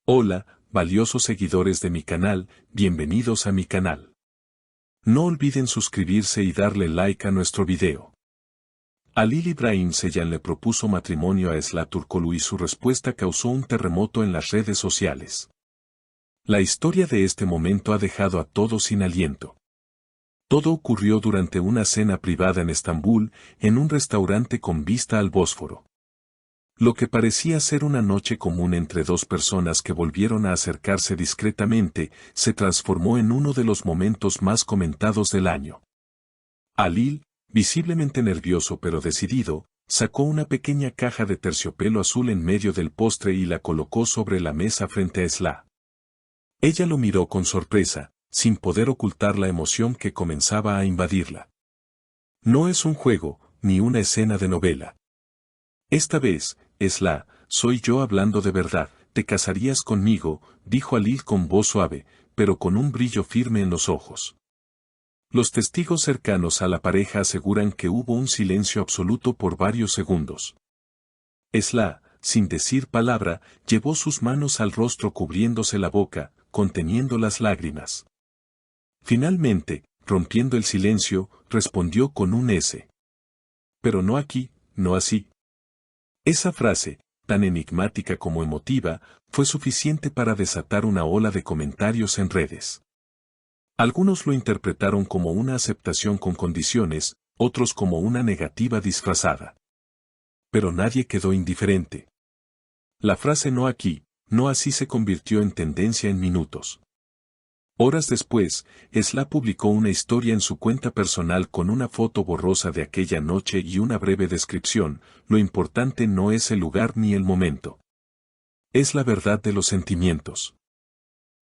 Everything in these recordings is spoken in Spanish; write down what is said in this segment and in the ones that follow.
Hola, valiosos seguidores de mi canal, bienvenidos a mi canal. No olviden suscribirse y darle like a nuestro video. Halil İbrahim Ceylan le propuso matrimonio a Esla Turkoglu y su respuesta causó un terremoto en las redes sociales. La historia de este momento ha dejado a todos sin aliento. Todo ocurrió durante una cena privada en Estambul, en un restaurante con vista al Bósforo. Lo que parecía ser una noche común entre dos personas que volvieron a acercarse discretamente, se transformó en uno de los momentos más comentados del año. Halil, visiblemente nervioso pero decidido, sacó una pequeña caja de terciopelo azul en medio del postre y la colocó sobre la mesa frente a Esla. Ella lo miró con sorpresa, sin poder ocultar la emoción que comenzaba a invadirla. No es un juego, ni una escena de novela. Esta vez, Esla, soy yo hablando de verdad, te casarías conmigo, dijo Halil con voz suave, pero con un brillo firme en los ojos. Los testigos cercanos a la pareja aseguran que hubo un silencio absoluto por varios segundos. Esla, sin decir palabra, llevó sus manos al rostro cubriéndose la boca, conteniendo las lágrimas. Finalmente, rompiendo el silencio, respondió con un S. Pero no aquí, no así. Esa frase, tan enigmática como emotiva, fue suficiente para desatar una ola de comentarios en redes. Algunos lo interpretaron como una aceptación con condiciones, otros como una negativa disfrazada. Pero nadie quedó indiferente. La frase no aquí, no así se convirtió en tendencia en minutos. Horas después, Esla publicó una historia en su cuenta personal con una foto borrosa de aquella noche y una breve descripción: lo importante no es el lugar ni el momento. Es la verdad de los sentimientos.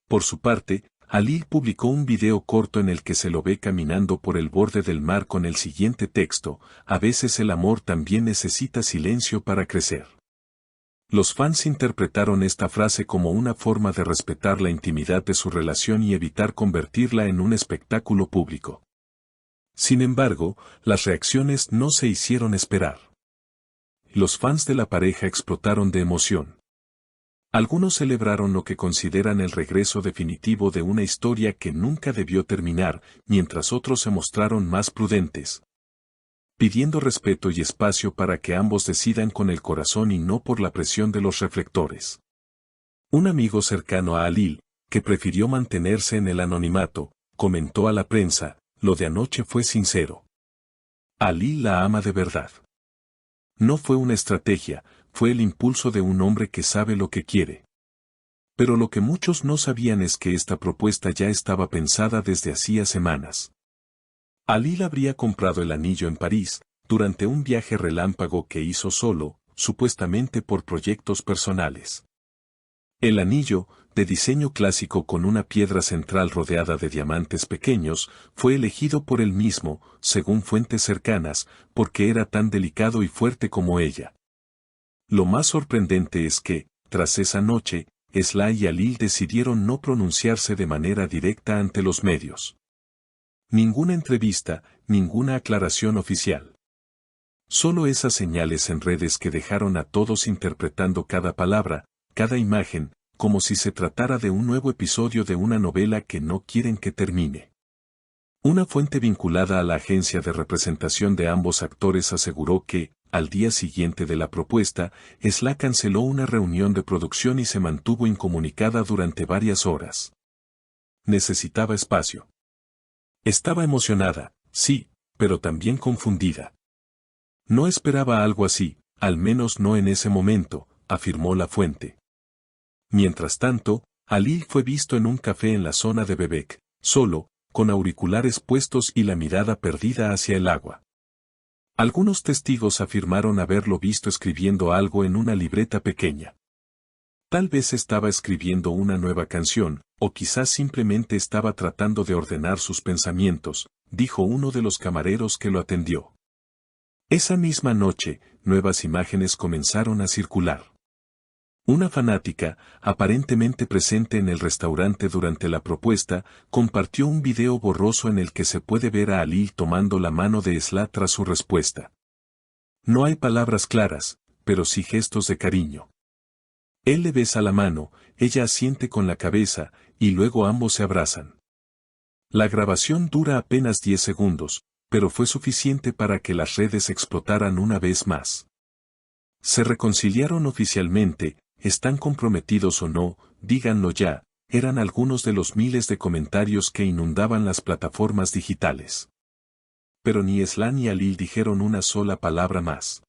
Por su parte, Halil publicó un video corto en el que se lo ve caminando por el borde del mar con el siguiente texto: a veces el amor también necesita silencio para crecer. Los fans interpretaron esta frase como una forma de respetar la intimidad de su relación y evitar convertirla en un espectáculo público. Sin embargo, las reacciones no se hicieron esperar. Los fans de la pareja explotaron de emoción. Algunos celebraron lo que consideran el regreso definitivo de una historia que nunca debió terminar, mientras otros se mostraron más prudentes, pidiendo respeto y espacio para que ambos decidan con el corazón y no por la presión de los reflectores. Un amigo cercano a Halil, que prefirió mantenerse en el anonimato, comentó a la prensa: lo de anoche fue sincero. Halil la ama de verdad. No fue una estrategia, fue el impulso de un hombre que sabe lo que quiere. Pero lo que muchos no sabían es que esta propuesta ya estaba pensada desde hacía semanas. Halil habría comprado el anillo en París, durante un viaje relámpago que hizo solo, supuestamente por proyectos personales. El anillo, de diseño clásico con una piedra central rodeada de diamantes pequeños, fue elegido por él mismo, según fuentes cercanas, porque era tan delicado y fuerte como ella. Lo más sorprendente es que, tras esa noche, Esla y Halil decidieron no pronunciarse de manera directa ante los medios. Ninguna entrevista, ninguna aclaración oficial. Solo esas señales en redes que dejaron a todos interpretando cada palabra, cada imagen, como si se tratara de un nuevo episodio de una novela que no quieren que termine. Una fuente vinculada a la agencia de representación de ambos actores aseguró que, al día siguiente de la propuesta, Esla canceló una reunión de producción y se mantuvo incomunicada durante varias horas. Necesitaba espacio. Estaba emocionada, sí, pero también confundida. No esperaba algo así, al menos no en ese momento, afirmó la fuente. Mientras tanto, Halil fue visto en un café en la zona de Bebek, solo, con auriculares puestos y la mirada perdida hacia el agua. Algunos testigos afirmaron haberlo visto escribiendo algo en una libreta pequeña. Tal vez estaba escribiendo una nueva canción, o quizás simplemente estaba tratando de ordenar sus pensamientos, dijo uno de los camareros que lo atendió. Esa misma noche, nuevas imágenes comenzaron a circular. Una fanática, aparentemente presente en el restaurante durante la propuesta, compartió un video borroso en el que se puede ver a Halil tomando la mano de Esla tras su respuesta. No hay palabras claras, pero sí gestos de cariño. Él le besa la mano, ella asiente con la cabeza, y luego ambos se abrazan. La grabación dura apenas 10 segundos, pero fue suficiente para que las redes explotaran una vez más. Se reconciliaron oficialmente, están comprometidos o no, díganlo ya, eran algunos de los miles de comentarios que inundaban las plataformas digitales. Pero ni Esla ni Alil dijeron una sola palabra más.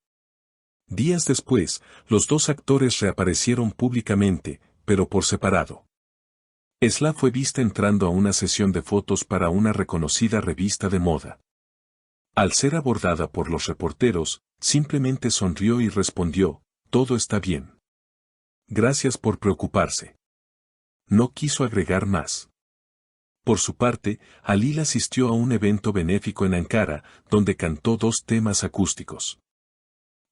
Días después, los dos actores reaparecieron públicamente, pero por separado. Esla fue vista entrando a una sesión de fotos para una reconocida revista de moda. Al ser abordada por los reporteros, simplemente sonrió y respondió, todo está bien. Gracias por preocuparse. No quiso agregar más. Por su parte, Alil asistió a un evento benéfico en Ankara, donde cantó 2 temas acústicos.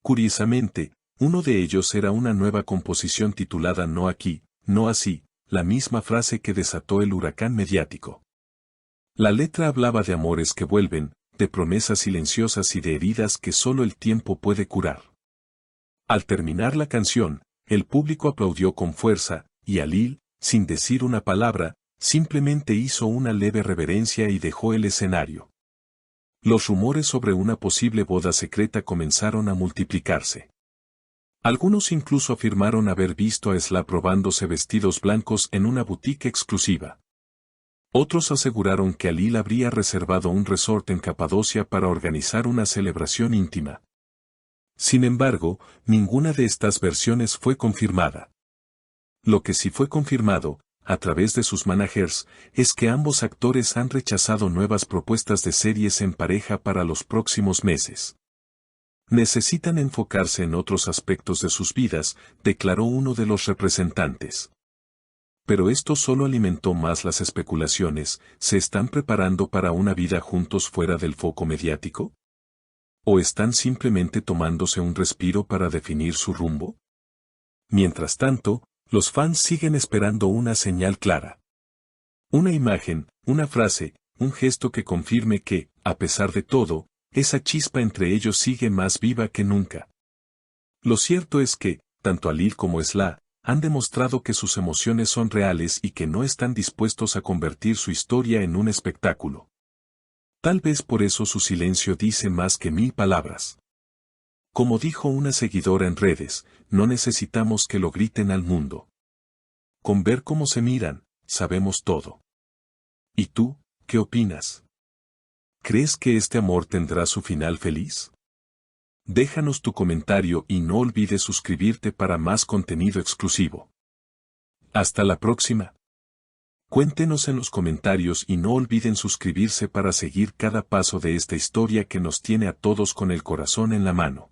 Curiosamente, uno de ellos era una nueva composición titulada No aquí, no así, la misma frase que desató el huracán mediático. La letra hablaba de amores que vuelven, de promesas silenciosas y de heridas que solo el tiempo puede curar. Al terminar la canción, el público aplaudió con fuerza, y Alil, sin decir una palabra, simplemente hizo una leve reverencia y dejó el escenario. Los rumores sobre una posible boda secreta comenzaron a multiplicarse. Algunos incluso afirmaron haber visto a Esla probándose vestidos blancos en una boutique exclusiva. Otros aseguraron que Alil habría reservado un resort en Capadocia para organizar una celebración íntima. Sin embargo, ninguna de estas versiones fue confirmada. Lo que sí fue confirmado, a través de sus managers, es que ambos actores han rechazado nuevas propuestas de series en pareja para los próximos meses. Necesitan enfocarse en otros aspectos de sus vidas, declaró uno de los representantes. Pero esto solo alimentó más las especulaciones. ¿Se están preparando para una vida juntos fuera del foco mediático? ¿O están simplemente tomándose un respiro para definir su rumbo? Mientras tanto, los fans siguen esperando una señal clara. Una imagen, una frase, un gesto que confirme que, a pesar de todo, esa chispa entre ellos sigue más viva que nunca. Lo cierto es que, tanto Alil como Esla, han demostrado que sus emociones son reales y que no están dispuestos a convertir su historia en un espectáculo. Tal vez por eso su silencio dice más que 1000 palabras. Como dijo una seguidora en redes, no necesitamos que lo griten al mundo. Con ver cómo se miran, sabemos todo. ¿Y tú, qué opinas? ¿Crees que este amor tendrá su final feliz? Déjanos tu comentario y no olvides suscribirte para más contenido exclusivo. Hasta la próxima. Cuéntenos en los comentarios y no olviden suscribirse para seguir cada paso de esta historia que nos tiene a todos con el corazón en la mano.